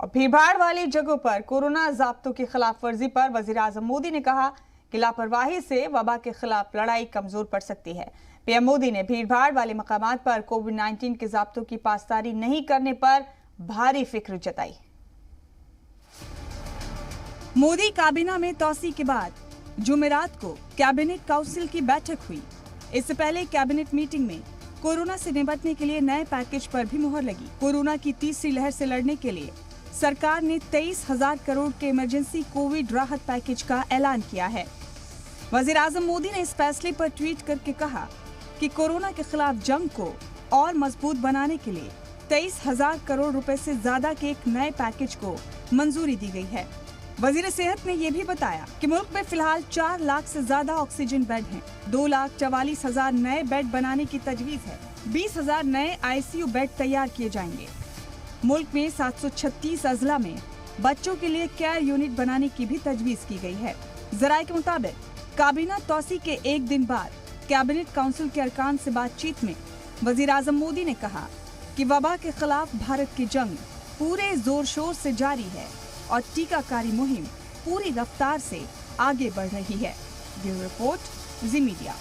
और भीड़भाड़ वाली जगहों पर कोरोना ज़ाब्तों की खिलाफ वर्जी पर वज़ीर-ए-आज़म मोदी ने कहा कि लापरवाही से वबा के खिलाफ लड़ाई कमजोर पड़ सकती है। पीएम मोदी ने भीड़भाड़ वाले मकामात पर कोविड-19 के ज़ाब्तों की पासदारी नहीं करने पर भारी फिक्र जताई। मोदी काबीना में तौसी के बाद जुमेरात को कैबिनेट काउंसिल की बैठक हुई। इससे पहले कैबिनेट मीटिंग में कोरोना से निपटने के लिए नए पैकेज पर भी मुहर लगी। कोरोना की तीसरी लहर से लड़ने के लिए सरकार ने 23,000 करोड़ के इमरजेंसी कोविड राहत पैकेज का ऐलान किया है। वज़ीर-ए-आज़म मोदी ने इस फैसले पर ट्वीट करके कहा कि कोरोना के खिलाफ जंग को और मजबूत बनाने के लिए 23,000 करोड़ रुपए से ज्यादा के एक नए पैकेज को मंजूरी दी गई है। वजीर सेहत ने यह भी बताया कि मुल्क में फिलहाल 4 लाख से ज्यादा ऑक्सीजन बेड हैं। 2,44,000 नए बेड बनाने की तजवीज है। 20,000 नए आईसीयू बेड तैयार किए जाएंगे। मुल्क में 736 अजला में बच्चों के लिए केयर यूनिट बनाने की भी तजवीज की गई है। जराये के मुताबिक काबीना तौसी के एक दिन बाद कैबिनेट काउंसिल के अरकान से बातचीत में वज़ीर-ए-आज़म मोदी ने कहा कि वबा के खिलाफ भारत की जंग पूरे जोर शोर से जारी है और टीकाकारी मुहिम पूरी रफ्तार से आगे बढ़ रही है। ब्यूरो रिपोर्ट, जी मीडिया।